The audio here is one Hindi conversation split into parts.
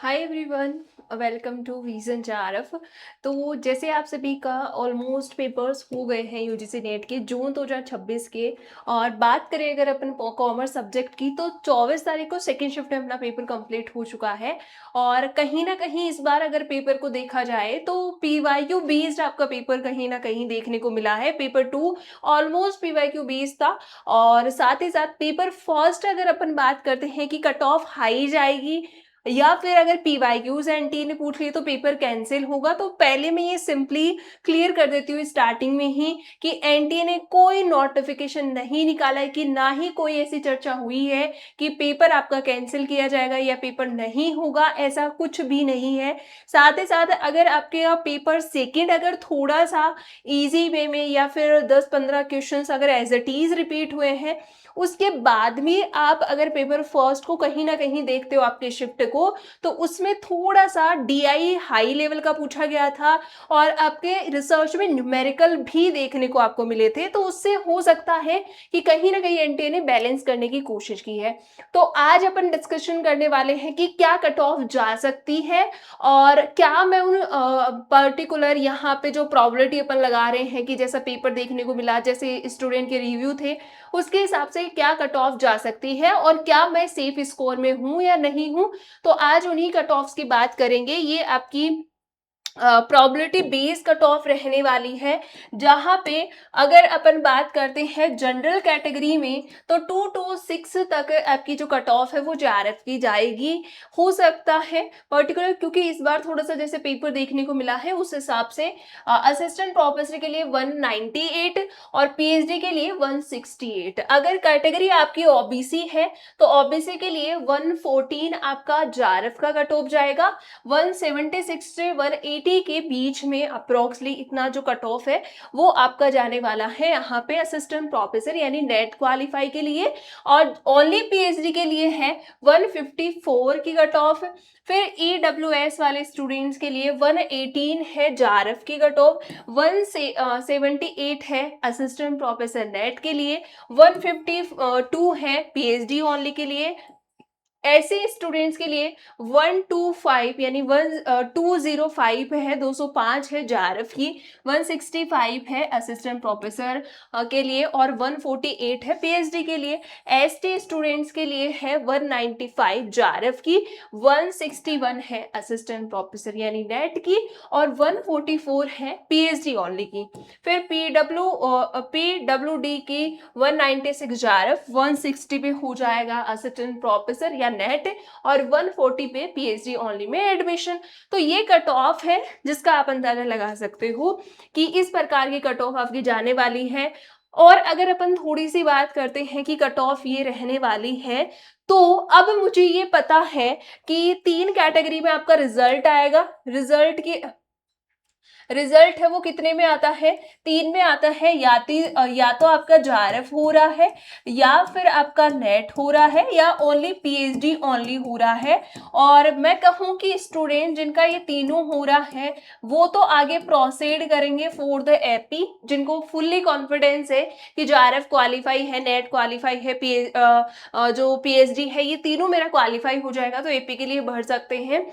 Hi everyone, welcome to vision चारफ। तो जैसे आप सभी का ऑलमोस्ट पेपर्स हो गए हैं यूजीसी नेट के जून 2026 के। और बात करें अगर अपन कॉमर्स सब्जेक्ट की तो 24 तारीख को सेकेंड शिफ्ट में अपना पेपर कंप्लीट हो चुका है। और कहीं ना कहीं इस बार अगर पेपर को देखा जाए तो पीवाईक्यू बेस्ड आपका पेपर कहीं ना कहीं देखने को मिला है। Paper two almost PYQ based था। और साथ ही साथ पेपर फर्स्ट अगर अपन बात करते हैं कि कट ऑफ हाई जाएगी या फिर अगर पीवाईक्यूज एनटीए ने पूछ ली तो पेपर कैंसिल होगा। तो पहले मैं ये सिंपली क्लियर कर देती हूँ स्टार्टिंग में ही कि एनटीए ने कोई नोटिफिकेशन नहीं निकाला है, कि ना ही कोई ऐसी चर्चा हुई है कि पेपर आपका कैंसिल किया जाएगा या पेपर नहीं होगा, ऐसा कुछ भी नहीं है। साथ ही साथ अगर आपके यहाँ पेपर सेकेंड अगर थोड़ा सा इजी वे में या फिर 10-15 क्वेश्चंस अगर एज इट इज रिपीट हुए हैं, उसके बाद भी आप अगर पेपर फर्स्ट को कहीं ना कहीं देखते हो आपके शिफ्ट को, तो उसमें थोड़ा सा डीआई हाई लेवल का पूछा गया था और आपके रिसर्च में न्यूमेरिकल भी देखने को आपको मिले थे। तो उससे हो सकता है कि कहीं ना कहीं एनटीए ने बैलेंस करने की कोशिश की है। तो आज अपन डिस्कशन करने वाले हैं कि क्या कट ऑफ जा सकती है और क्या मैं उन पर्टिकुलर यहाँ पे जो प्रोबेबिलिटी अपन लगा रहे हैं कि जैसा पेपर देखने को मिला, जैसे स्टूडेंट के रिव्यू थे, उसके हिसाब से क्या कट ऑफ जा सकती है और क्या मैं सेफ स्कोर में हूं या नहीं हूं। तो आज उन्हीं कट ऑफ्स की बात करेंगे। ये आपकी प्रोबेबिलिटी बेस्ड कट ऑफ रहने वाली है, जहां पे अगर अपन बात करते हैं जनरल कैटेगरी में तो 2 to 6 तक आपकी जो कट ऑफ है वो जेआरएफ की जाएगी। हो सकता है पर्टिकुलर, क्योंकि इस बार थोड़ा सा जैसे पेपर देखने को मिला है उस हिसाब से असिस्टेंट प्रोफेसर के लिए 198 और पीएचडी के लिए 168। अगर कैटेगरी आपकी ओबीसी है तो ओबीसी के लिए 114 आपका जेआरएफ का कट ऑफ जाएगा। 176 से 180 के बीच में अप्रोक्सली इतना जो कट ऑफ है वो आपका जाने वाला है यहाँ पे असिस्टेंट प्रोफेसर यानी नेट क्वालिफाई के लिए। और ओनली पीएचडी के लिए है 154 की कट ऑफ। फिर ईडब्ल्यूएस वाले स्टूडेंट्स के लिए 118 है जेआरएफ की कट ऑफ, 178 है असिस्टेंट प्रोफेसर नेट के लिए, 152 है पीएचडी ओनली के लिए। ऐसे स्टूडेंट्स के लिए 125 यानी 205 है, 205 है जेआरएफ की, 165 है असिस्टेंट प्रोफेसर के लिए और 148 है पीएचडी के लिए। एसटी स्टूडेंट्स के लिए है 195 जेआरएफ की, 161 है असिस्टेंट प्रोफेसर यानी नेट की और 144 है पीएचडी ओनली की। फिर पीडब्ल्यूडी की 196 जेआरएफ, 160 पे हो जाएगा असिस्टेंट प्रोफेसर या नेट और 140 पे पीएचडी ओनली में एडमिशन। तो ये कट ऑफ है जिसका आप अंदाजा लगा सकते हो कि इस प्रकार की कट ऑफ आपकी जाने वाली है। और अगर अपन थोड़ी सी बात करते हैं कि कट ऑफ ये रहने वाली है, तो अब मुझे ये पता है कि 3 कैटेगरी में आपका रिजल्ट आएगा। रिजल्ट है वो कितने में आता है? 3 में आता है। या तो आपका जेआरएफ हो रहा है या फिर आपका नेट हो रहा है या ओनली पीएचडी ओनली हो रहा है। और मैं कहूँ कि स्टूडेंट जिनका ये तीनों हो रहा है वो तो आगे प्रोसीड करेंगे फॉर द एपी, जिनको फुल्ली कॉन्फिडेंस है कि जेआरएफ क्वालिफाई है, नेट क्वालिफाई है, जो पीएचडी है, ये तीनों मेरा क्वालिफाई हो जाएगा तो एपी के लिए भर सकते हैं।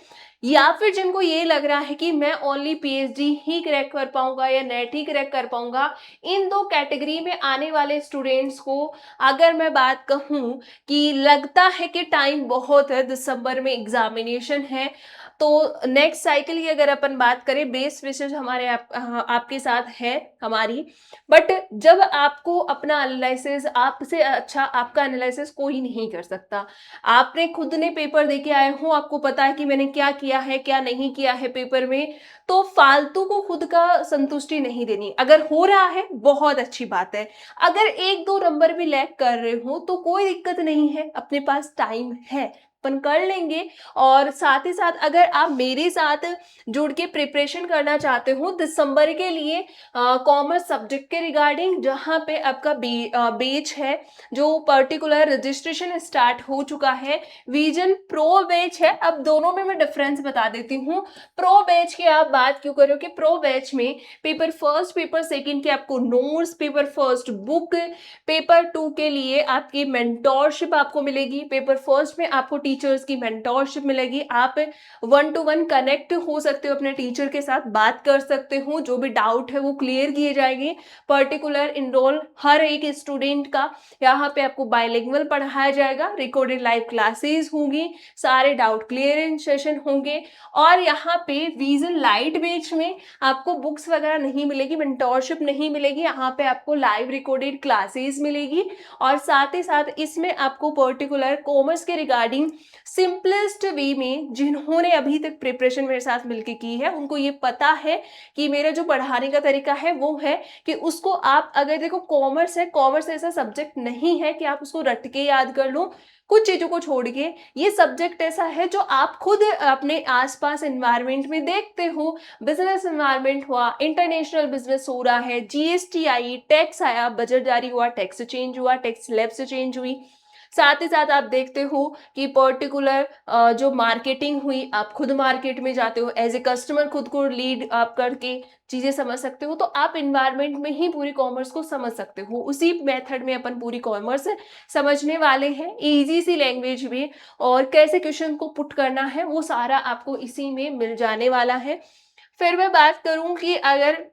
या फिर जिनको ये लग रहा है कि मैं ओनली पीएचडी ही क्रैक कर पाऊंगा या नेट ही क्रैक कर पाऊंगा, इन दो कैटेगरी में आने वाले स्टूडेंट्स को अगर मैं बात कहूं कि लगता है कि टाइम बहुत है, दिसंबर में एग्जामिनेशन है, तो नेक्स्ट साइकिल की अगर अपन बात करें, बेस विशेष हमारे आपके साथ है हमारी। बट जब आपको अपना एनालिसिस, आपसे अच्छा आपका एनालिसिस कोई नहीं कर सकता। आपने खुद ने पेपर दे के आए हो, आपको पता है कि मैंने क्या किया है क्या नहीं किया है पेपर में, तो फालतू को खुद का संतुष्टि नहीं देनी। अगर हो रहा है बहुत अच्छी बात है, अगर 1-2 नंबर भी लैग कर रहे हो तो कोई दिक्कत नहीं है, अपने पास टाइम है, अपन कर लेंगे। और साथ ही साथ अगर आप मेरे साथ जुड़ के प्रिपरेशन करना चाहते हो दिसंबर के लिए कॉमर्स सब्जेक्ट के रिगार्डिंग, जहाँ पे आपका बेच है, जो पर्टिकुलर रजिस्ट्रेशन स्टार्ट हो चुका है, विजन प्रो बैच है। अब दोनों में मैं डिफरेंस बता देती हूँ। प्रो बैच की आप बात क्यों कर रहे हो कि प्रो बैच में पेपर फर्स्ट पेपर सेकंड के आपको notes, paper first book, paper 2 के लिए आपकी मेंटोरशिप आपको मिलेगी, पेपर फर्स्ट में आपको टीचर्स की मेंटोरशिप मिलेगी, आप वन टू वन कनेक्ट हो सकते हो अपने टीचर के साथ, बात कर सकते हो, जो भी डाउट है वो क्लियर किए जाएंगे। पर्टिकुलर इनरोल हर एक स्टूडेंट का यहाँ पे आपको बाइलिंगुअल पढ़ाया जाएगा, रिकॉर्डेड लाइव क्लासेस होंगी, सारे डाउट क्लियरिंग सेशन होंगे। और यहाँ पे विजन लाइट बैच में आपको बुक्स वगैरह नहीं मिलेगी, मेंटोरशिप नहीं मिलेगी, यहाँ पे आपको लाइव रिकॉर्डेड क्लासेस मिलेगी। और साथ ही साथ इसमें आपको पर्टिकुलर कॉमर्स के रिगार्डिंग सिंपलेस्ट वे में, जिन्होंने अभी तक प्रिपरेशन मेरे साथ मिलकर की है उनको ये पता है कि मेरा जो पढ़ाने का तरीका है वो है कि उसको आप, अगर देखो कॉमर्स है, कॉमर्स ऐसा सब्जेक्ट नहीं है कि आप उसको रट के याद कर लो, कुछ चीजों को छोड़ के। ये सब्जेक्ट ऐसा है जो आप खुद अपने आसपास एनवायरनमेंट में देखते हो। बिजनेस एनवायरनमेंट हुआ, इंटरनेशनल बिजनेस हो रहा है, जीएसटी आई, टैक्स आया, बजट जारी हुआ, टैक्स चेंज हुआ, टैक्स स्लैब से चेंज हुई। साथ ही साथ आप देखते हो कि पर्टिकुलर जो मार्केटिंग हुई, आप खुद मार्केट में जाते हो, एज ए कस्टमर खुद को लीड आप करके चीजें समझ सकते हो। तो आप इन्वायरमेंट में ही पूरी कॉमर्स को समझ सकते हो। उसी मेथड में अपन पूरी कॉमर्स समझने वाले हैं, इजी सी लैंग्वेज में, और कैसे क्वेश्चन को पुट करना है वो सारा आपको इसी में मिल जाने वाला है। फिर मैं बात करूं कि अगर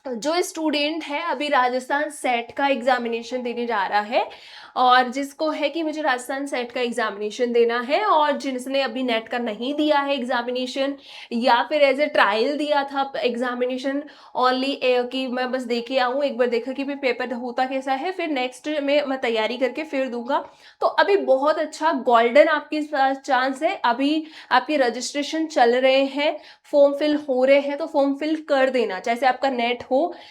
जो स्टूडेंट है अभी राजस्थान सेट का एग्जामिनेशन देने जा रहा है, और जिसको है कि मुझे राजस्थान सेट का एग्जामिनेशन देना है, और जिसने अभी नेट का नहीं दिया है एग्जामिनेशन, या फिर एज ए ट्रायल दिया था एग्जामिनेशन ओनली, कि मैं बस देखे आऊँ, एक बार देखा कि पेपर होता कैसा है, फिर नेक्स्ट में मैं तैयारी करके फिर दूंगा। तो अभी बहुत अच्छा गोल्डन आपके पास चांस है। अभी आपके रजिस्ट्रेशन चल रहे हैं, फॉर्म फिल हो रहे हैं, तो फॉर्म फिल कर देना, चाहे से आपका नेट हो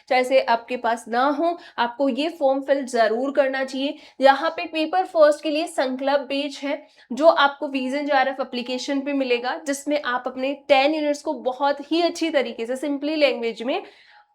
चाहे से आपके पास ना हो, आपको ये फॉर्म फिल जरूर करना चाहिए। यहाँ पे पेपर फर्स्ट के लिए संकल्प पेज है जो आपको विजन जेआरएफ एप्लीकेशन पे मिलेगा, जिसमें आप अपने 10 यूनिट्स को बहुत ही अच्छी तरीके से सिंपली लैंग्वेज में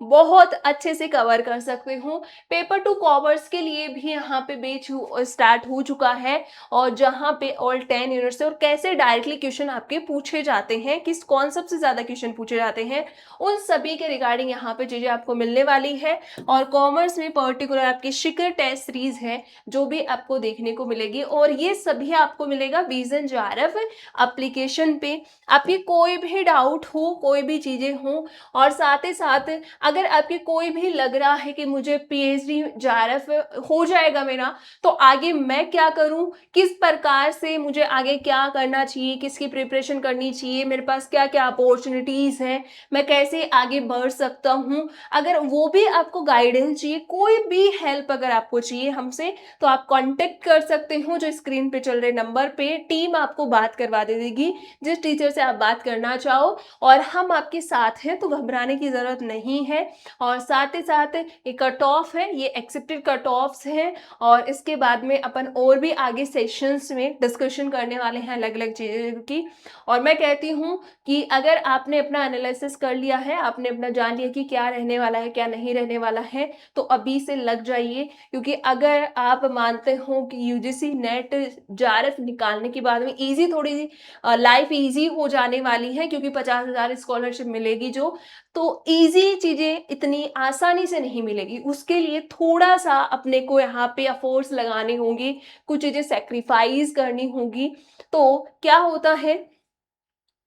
बहुत अच्छे से कवर कर सकते हो। पेपर टू कॉमर्स के लिए भी यहाँ पे बैच स्टार्ट हो चुका है, और जहाँ पे ऑल 10 यूनिट्स से, और कैसे डायरेक्टली क्वेश्चन आपके पूछे जाते हैं, किस कॉन्सेप्ट से ज्यादा क्वेश्चन पूछे जाते हैं, उन सभी के रिगार्डिंग यहाँ पे चीजें आपको मिलने वाली है। और कॉमर्स में पर्टिकुलर आपकी शिखर टेस्ट सीरीज है जो भी आपको देखने को मिलेगी, और ये सभी आपको मिलेगा विजन जेआरएफ एप्लीकेशन पे। आपकी कोई भी डाउट हो, कोई भी चीजें हो, और साथ ही साथ अगर आपकी कोई भी लग रहा है कि मुझे पीएचडी जेआरएफ हो जाएगा मेरा, तो आगे मैं क्या करूं, किस प्रकार से मुझे आगे क्या करना चाहिए, किसकी प्रिपरेशन करनी चाहिए, मेरे पास क्या क्या अपॉर्चुनिटीज हैं, मैं कैसे आगे बढ़ सकता हूं, अगर वो भी आपको गाइडेंस चाहिए, कोई भी हेल्प अगर आपको चाहिए हमसे, तो आप कांटेक्ट कर सकते हो। जो स्क्रीन पे चल रहे नंबर पे टीम आपको बात करवा दे देगी, जिस टीचर से आप बात करना चाहो, और हम आपके साथ हैं, तो घबराने की जरूरत नहीं है। और साथ ही साथ एक कट ऑफ है, ये एक्सेप्टेड कट ऑफ्स हैं, और इसके बाद में अपन और भी आगे सेशंस में डिस्कशन करने वाले हैं अलग अलग चीज़ों की। और मैं कहती हूँ कि अगर आपने अपना एनालिसिस कर लिया है, आपने अपना जान लिया कि क्या रहने वाला है क्या नहीं रहने वाला है, तो अभी से लग जाइए। क्योंकि अगर आप मानते हो कि यूजीसी नेट जेआरएफ निकालने के बाद में ईजी, थोड़ी लाइफ ईजी हो जाने वाली है, क्योंकि 50,000 स्कॉलरशिप मिलेगी जो, तो इजी चीजें इतनी आसानी से नहीं मिलेगी, उसके लिए थोड़ा सा अपने को यहाँ पे एफर्ट्स लगाने होंगे, कुछ चीजें सेक्रीफाइस करनी होगी। तो क्या होता है,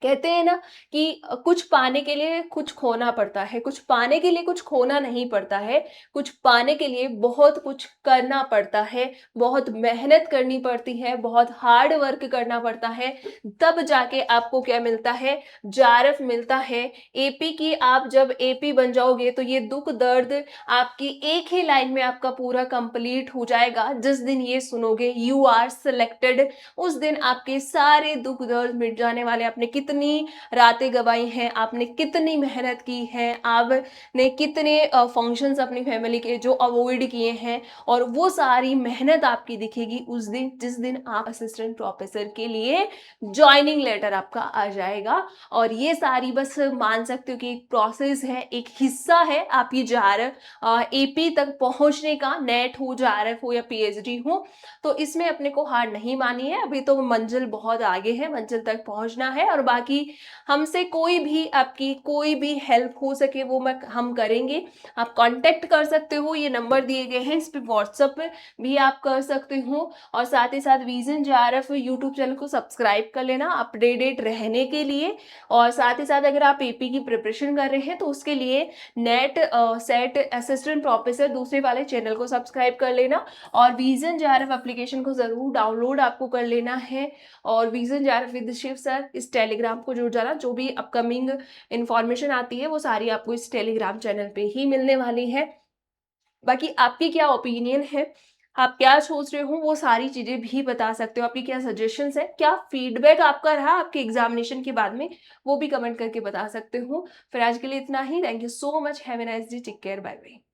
कहते हैं ना कि कुछ पाने के लिए कुछ खोना पड़ता है, कुछ पाने के लिए कुछ खोना नहीं पड़ता है, कुछ पाने के लिए बहुत कुछ करना पड़ता है, बहुत मेहनत करनी पड़ती है, बहुत हार्ड वर्क करना पड़ता है, तब जाके आपको क्या मिलता है, जेआरएफ मिलता है। एपी की आप जब एपी बन जाओगे तो ये दुख दर्द आपकी एक ही लाइन में आपका पूरा कंप्लीट हो जाएगा। जिस दिन ये सुनोगे यू आर सिलेक्टेड, उस दिन आपके सारे दुख दर्द मिट जाने वाले। आपने कितनी रातें गवाई हैं, आपने कितनी मेहनत की है, आपने कितने फंक्शंस अपनी फैमिली के जो अवॉइड किए हैं, और वो सारी मेहनत आपकी दिखेगी उस दिन जिस दिन आप असिस्टेंट प्रोफेसर के लिए ज्वाइनिंग लेटर आपका आ जाएगा। और ये सारी बस मान सकते हो कि एक प्रोसेस है, एक हिस्सा है आपकी जेआरएफ एपी तक पहुंचने का, नेट हो, जेआरएफ हो या पीएचडी हो। तो इसमें अपने को हार नहीं मानी है, अभी तो मंजिल बहुत आगे है, मंजिल तक पहुंचना है। और बाकी हमसे कोई भी आपकी कोई भी हेल्प हो सके वो हम करेंगे। आप कांटेक्ट कर सकते हो, ये नंबर दिए गए हैं, इस पे व्हाट्सएप पे भी आप कर सकते हो और साथ ही साथ विज़न जेआरएफ यूट्यूब चैनल को सब्सक्राइब कर लेना अपडेटेड रहने के लिए। और साथ ही साथ अगर आप एपी की प्रिपरेशन कर रहे हैं तो उसके लिए नेट सेट असिस्टेंट प्रोफेसर दूसरे वाले चैनल को सब्सक्राइब कर लेना और विज़न जेआरएफ एप्लीकेशन को ज़रूर डाउनलोड आपको कर लेना है। और vision JRF with Shiv sir इस टेलीग्राम को जुड़ जाना, जो भी अपकमिंग इन्फॉर्मेशन आती है वो सारी आपको इस टेलीग्राम चैनल पे ही मिलने वाली है। बाकी आपकी क्या ओपिनियन है, आप क्या सोच रहे हो वो सारी चीज़ें भी बता सकते हो, आपकी क्या सजेशंस हैं, क्या फीडबैक आपका रहा आपके एग्ज़ामिनेशन के बाद में, वो भी कमेंट करके बता सकते हो। फिर आज के लिए इतना ही, thank you so much, have a nice day, take care, bye bye.